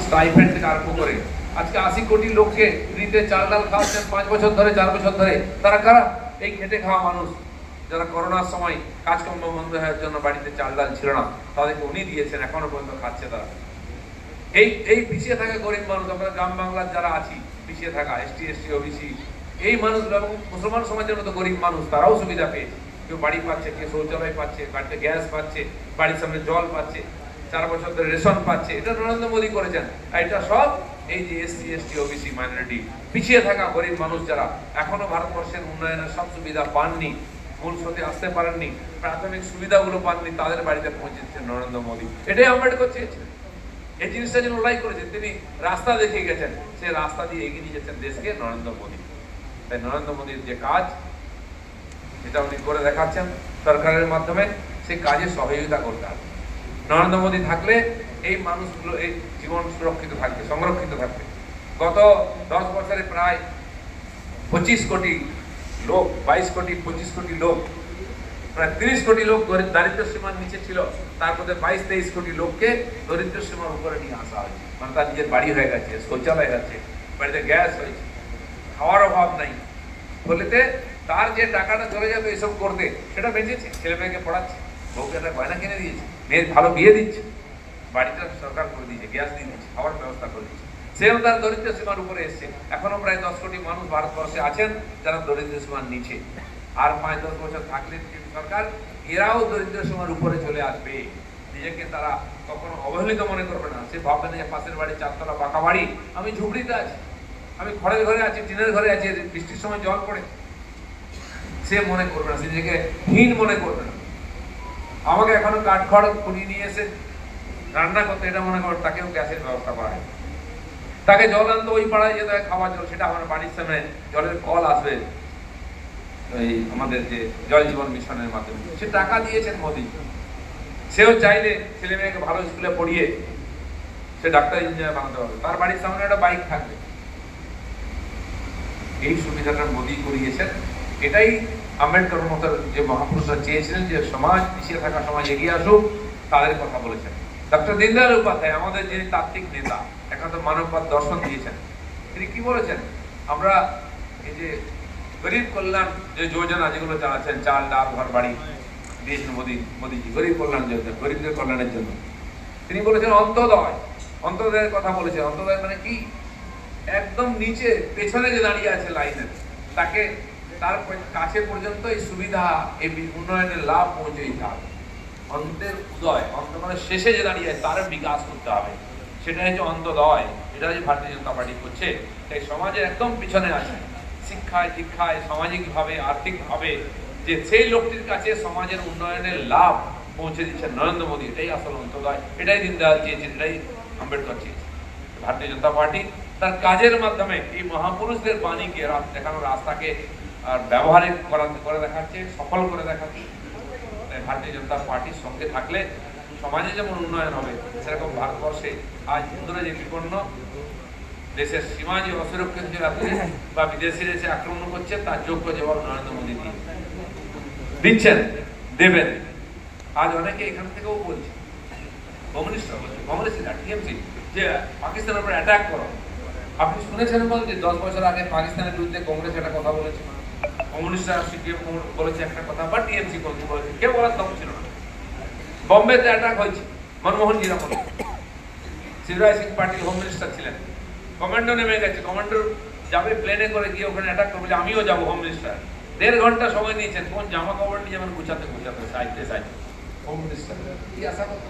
Stipend থেকে আরম্ভ করে আজকে 80 কোটি লোককে ফ্রিতে চাল ডাল খাওয়াচ্ছেন 5 বছর ধরে 4 বছর ধরে। তারা কারা? এই খেটে খাওয়া মানুষ যারা করোনার সময় কাজকর্ম বন্ধ হওয়ার জন্য বাড়িতে চাল ডাল ছিল না, তাদেরকে উনি দিয়েছেন, এখনো পর্যন্ত খাচ্ছে তারা। এই পিছিয়ে থাকা গরিব মানুষ, আমরা গ্রাম বাংলার যারা আছি পিছিয়ে থাকা এসটি ওবিসি এই মানুষগুলো এবং মুসলমান সমাজের মতো গরিব মানুষ, তারাও সুবিধা পেয়েছে। কেউ বাড়ি পাচ্ছে, কেউ শৌচালয় পাচ্ছে, বাড়িতে গ্যাস পাচ্ছে, বাড়ির সামনে জল পাচ্ছে, 4 বছর ধরে রেশন পাচ্ছে। এটা নরেন্দ্র মোদী করেছেন। আর এটা সব এই যে এসটি ওবিসি মাইনরিটি পিছিয়ে থাকা গরিব মানুষ যারা এখনো ভারতবর্ষের উন্নয়নের সব সুবিধা পাননি, মূল স্রোতে আসতে পারেননি, প্রাথমিক সুবিধাগুলো পাননি, তাদের বাড়িতে পৌঁছেছেন নরেন্দ্র মোদী। এটাই আম্বেদকর চেয়েছেন। এই জিনিসটা যে লড়াই করেছেন, তিনি রাস্তা দেখিয়ে গেছেন, সে রাস্তা দিয়ে এগিয়ে নিয়ে যাচ্ছেন দেশকে নরেন্দ্র মোদী। তাই নরেন্দ্র মোদীর যে কাজ, এটা উনি করে দেখাচ্ছেন সরকারের মাধ্যমে, সেই কাজে সহযোগিতা করতে হবে। নরেন্দ্র মোদী থাকলে এই মানুষগুলো এই জীবন সুরক্ষিত থাকবে, সংরক্ষিত থাকবে। গত 10 বছরে প্রায় 25 কোটি লোক, 22 কোটি 25 কোটি লোক, প্রায় 30 কোটি লোক দারিদ্র সীমার নিচে ছিল। তার মধ্যে 22-23 কোটি লোককে দরিদ্র সীমার উপরে নিয়ে আসা হয়েছে। মানে তার নিজের বাড়ি হয়ে গেছে, শৌচালয় হয়েছে, বাড়িতে গ্যাস হয়েছে, খাওয়ার অভাব নাই। বলেতে তার যে টাকাটা চলে যাবে এসব করতে, সেটা বেঁচেছে, ছেলে মেয়েকে পড়াচ্ছে, বউকে একটা গয়না কিনে দিয়েছে, মেয়ের ভালো বিয়ে দিচ্ছে, বাড়িটা সরকার করে দিয়েছে, গ্যাস দিয়ে দিচ্ছে, খাওয়ার ব্যবস্থা করে দিচ্ছে। সেও তার দরিদ্র সীমার উপরে এসছে। এখনো প্রায় 10 কোটি মানুষ ভারতবর্ষে আছেন যারা দরিদ্র সীমার নিচে। আর 5-10 বছর থাকলে সরকার এরাও দরিদ্র সীমার উপরে চলে আসবে। নিজেকে তারা কখনো অবহেলিত মনে করবে না। সে ভাববে না যে পাশের বাড়ি 4 তলা পাকা বাড়ি, আমি ঝুপড়িতে আছি, আমি খড়ের ঘরে আছি, টিনের ঘরে আছি, বৃষ্টির সময় জল পড়ে, সে মনে করবে না, সে নিজেকে হীন মনে করবে না। আমাকে এখনো কাঠখড় কুড়িয়ে নিয়ে এসে রান্না করতে, এটা মনে করবে তাকেও গ্যাসের ব্যবস্থা করা হয়। তাকে জল আনতে ওই পাড়ায় যেতে হয় খাওয়ার জল, সেটা আমার বাড়ির সামনে জলের কল আসবে এই আমাদের যে জল জীবন মিশনের মাধ্যমে। সে টাকা দিয়েছেন মোদী। সেও চাইলে ছেলে মেয়েকে ভালো স্কুলে পড়িয়ে সে ডাক্তার ইঞ্জিনিয়ার বানাতে পারবে, তার বাড়ির সামনে একটা বাইক থাকবে। এই সুবিধাটা মোদী করিয়েছেন। এটাই আম্বেদকর মতো যে মহাপুরুষরা চেয়েছিলেন যে সমাজ পিছিয়ে থাকা সমাজ এগিয়ে আসুক, তাদের কথা বলেছেন। ডক্টর দীনদয়াল উপাধ্যায় আমাদের যিনি তাত্ত্বিক নেতা, একান্ত মানববাদ দর্শন দিয়েছেন, তিনি কি বলেছেন? আমরা এই যে গরিব কল্যাণ যে যোজনা যেগুলো চালাচ্ছেন, চাল ডাল ঘর বাড়ি দিয়েছেন মোদীজি, গরিব কল্যাণ যোজনা, গরিবদের কল্যাণের জন্য। তিনি বলেছেন অন্তোদয়, অন্তোদয়ের কথা বলেছেন। অন্তোদয় মানে কি? একদম নিচে পেছনে যে দাঁড়িয়ে আছে লাইনের, তাকে তার কাছে পর্যন্ত এই সুবিধা, এই উন্নয়নের লাভ পৌঁছে দিতে হবে। অন্তের উদয়, অন্ত মানে শেষে যে দাঁড়িয়ে আছে তার বিকাশ করতে হবে, সেটা হচ্ছে অন্তোদয়। এটা হচ্ছে ভারতীয় জনতা পার্টি করছে। তাই সমাজের একদম পিছনে আছে, শিক্ষায় দীক্ষায়, সামাজিকভাবে, আর্থিকভাবে, যে সেই লোকটির কাছে সমাজের উন্নয়নের লাভ পৌঁছে দিচ্ছেন নরেন্দ্র মোদী। এটাই আসল অন্তোদয়। এটাই দীনদয়াল চেয়েছেন, এটাই আম্বেদকর চেয়েছেন। ভারতীয় জনতা পার্টি তার কাজের মাধ্যমে এই মহাপুরুষদের বাণীকে দেখানোর রাস্তাকে আর ব্যবহারে করে দেখাচ্ছে, সফল করে দেখাচ্ছে। তাই ভারতীয় জনতা পার্টির সঙ্গে থাকলে সমাজে যেমন উন্নয়ন হবে, সেরকম ভারতবর্ষে আজ হিন্দুরা যে বিপন্ন, দেশের সীমা যে অসুরক্ষিত বা বিদেশিরা এসে আক্রমণ করছে, তার যোগ্য জবাব নরেন্দ্র মোদী দিচ্ছেন, দেবেন। আজ অনেকে এখান থেকেও বলছে, কমিউনিস্টরা বলছে, কংগ্রেসিরা, টিএমসি, যে পাকিস্তানের উপর অ্যাটাক করো। আপনি শুনেছেন বলতে 10 বছর আগে পাকিস্তানের বিরুদ্ধে কংগ্রেস একটা কথা বলেছে, কমিউনিস্টরা বলেছে একটা কথা, বা টিএমসি বলেছে, কেউ বলার দম ছিল না। বোম্বেতে অ্যাটাক হয়েছে, মনমোহন জির আমলে শিবরাজ সিং পাটিল হোম মিনিস্টার ছিলেন, কমান্ডো নেমে গেছে, কমান্ডো যাবে প্লেনে করে গিয়ে ওখানে অ্যাটাক করবে, আমিও যাবো হোম মিনিস্টার। 1.5 ঘন্টা সময় নিয়েছেন, কোন জামা কাপড় নিয়ে যেমন গুছাতে সাইতে হোম মিনিস্টার। কি আশা করতো?